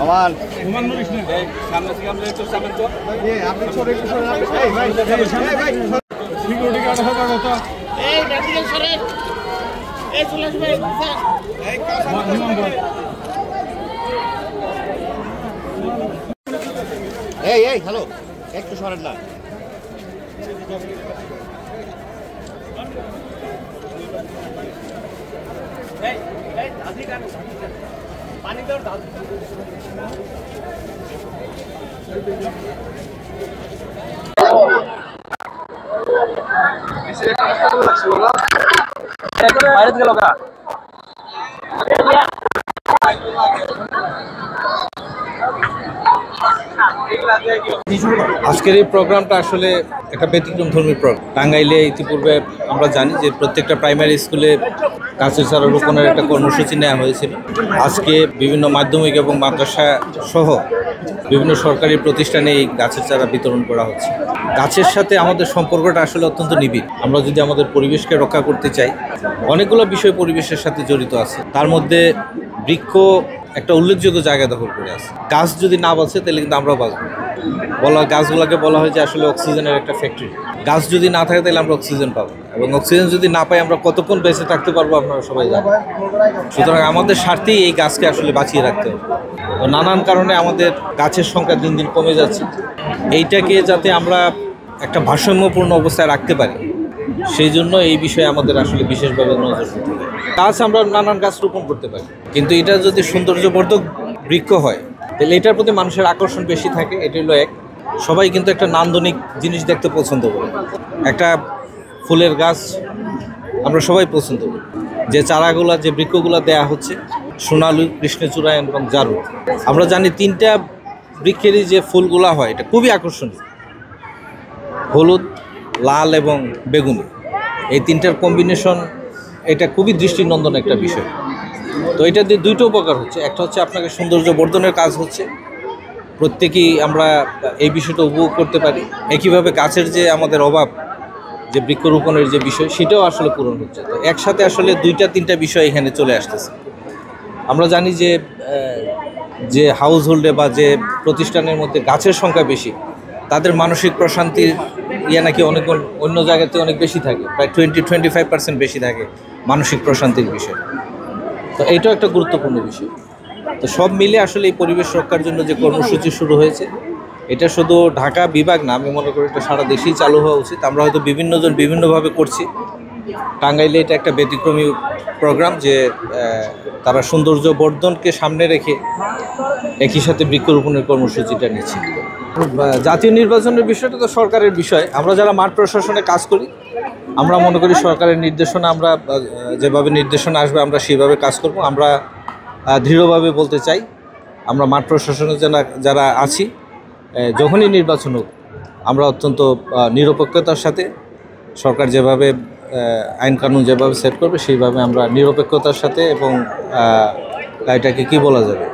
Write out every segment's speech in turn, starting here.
আমান Oman Norris না সামনে থেকে আমরা একটু সামনে তো আপনি সরে একটু সরে এই ভাই ভাই সিকিউরিটি গার্ড হবে কত এই ডাকিয়ে সরে এই চলে আসবে এই কাজ এই এই হ্যালো একটু সরেন না এই এই দাদি গান পানি দাও দাদি বাইরে গেল কা আজকের এই প্রোগ্রামটা আসলে একটা ব্যতিক্রমধর্মী প্রোগ্রাম। টাঙ্গাইলে ইতিপূর্বে আমরা জানি যে প্রত্যেকটা প্রাইমারি স্কুলে গাছের চারা রোপণের একটা কর্মসূচি নেওয়া হয়েছিল। আজকে বিভিন্ন মাধ্যমিক এবং মাদ্রাসা সহ বিভিন্ন সরকারি প্রতিষ্ঠানে এই গাছের চারা বিতরণ করা হচ্ছে। গাছের সাথে আমাদের সম্পর্কটা আসলে অত্যন্ত নিবিড়। আমরা যদি আমাদের পরিবেশকে রক্ষা করতে চাই, অনেকগুলো বিষয় পরিবেশের সাথে জড়িত আছে। তার মধ্যে বৃক্ষ একটা উল্লেখযোগ্য জায়গা দখল করে আছে। গাছ যদি না বাঁচে তাহলে কিন্তু আমরাও বাঁচব। গাছগুলোকে বলা হয় যে আসলে অক্সিজেনের একটা ফ্যাক্টরি। গাছ যদি না থাকে তাহলে আমরা অক্সিজেন পাবো, এবং অক্সিজেন যদি না পাই আমরা কতক্ষণ বেঁচে থাকতে পারবো আপনারা সবাই জানেন। সুতরাং আমাদের স্বার্থেই এই গাছকে আসলে বাঁচিয়ে রাখতে হবে। তো নানান কারণে আমাদের গাছের সংখ্যা দিন দিন কমে যাচ্ছে। এইটাকে যাতে আমরা একটা ভারসাম্যপূর্ণ অবস্থায় রাখতে পারি, সেই জন্য এই বিষয়ে আমাদের আসলে বিশেষভাবে নজর দিতে হবে। গাছ আমরা নানান গাছ রোপণ করতে পারি, কিন্তু এটা যদি সৌন্দর্যবর্ধক বৃক্ষ হয় তাহলে এটার প্রতি মানুষের আকর্ষণ বেশি থাকে। এটা হলো এক। সবাই কিন্তু একটা নান্দনিক জিনিস দেখতে পছন্দ করে। একটা ফুলের গাছ আমরা সবাই পছন্দ করি। যে চারাগুলা, যে বৃক্ষগুলো দেয়া হচ্ছে, সোনালু, কৃষ্ণচূড়া এবং জারু, আমরা জানি তিনটা বৃক্ষেরই যে ফুলগুলা হয় এটা খুবই আকর্ষণীয়। হলুদ, লাল এবং বেগুনি, এই তিনটার কম্বিনেশন এটা খুবই দৃষ্টিনন্দন একটা বিষয়। তো এটা দিয়ে দুইটা উপকার হচ্ছে। একটা হচ্ছে আপনাকে সৌন্দর্য বর্ধনের কাজ হচ্ছে, প্রত্যেকেই আমরা এই বিষয়টা উপভোগ করতে পারি। একইভাবে গাছের যে আমাদের অভাব, যে বৃক্ষরোপণের যে বিষয়, সেটাও আসলে পূরণ হচ্ছে। তো একসাথে আসলে দুইটা তিনটা বিষয় এখানে চলে আসতেছে। আমরা জানি যে হাউস হোল্ডে বা যে প্রতিষ্ঠানের মধ্যে গাছের সংখ্যা বেশি, তাদের মানসিক প্রশান্তির নাকি অনেক অন্য জায়গাতে অনেক বেশি থাকে, প্রায় 20-25% বেশি থাকে মানসিক প্রশান্তির বিষয়। তো এইটাও একটা গুরুত্বপূর্ণ বিষয়। তো সব মিলে আসলে এই পরিবেশ রক্ষার জন্য যে কর্মসূচি শুরু হয়েছে, এটা শুধু ঢাকা বিভাগ না, আমি মনে করি এটা সারা দেশেই চালু হওয়া উচিত। আমরা হয়তো বিভিন্নজন বিভিন্নভাবে করছি। টাঙ্গাইলে এটা একটা ব্যতিক্রমী প্রোগ্রাম, যে তারা সৌন্দর্য বর্ধনকে সামনে রেখে একই সাথে বৃক্ষরোপণের কর্মসূচিটা নিচ্ছে। জাতীয় নির্বাচনের বিষয়টা তো সরকারের বিষয়। আমরা যারা মাঠ প্রশাসনে কাজ করি, আমরা মনে করি সরকারের নির্দেশনা, আমরা যেভাবে নির্দেশনা আসবে আমরা সেইভাবে কাজ করব। আমরা দৃঢ়ভাবে বলতে চাই, আমরা মাঠ প্রশাসনে যারা আছি, যখনই নির্বাচন হোক আমরা অত্যন্ত নিরপেক্ষতার সাথে, সরকার যেভাবে আইন কানুন যেভাবে সেট করবে সেইভাবে আমরা নিরপেক্ষতার সাথে, এবং এটাকে কি বলা যাবে,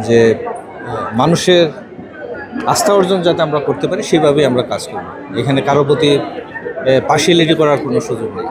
যে মানুষের আস্থা অর্জন যাতে আমরা করতে পারি সেইভাবেই আমরা কাজ করব। এখানে কারো প্রতি পার্সিয়ালিটি করার কোনো সুযোগ নেই।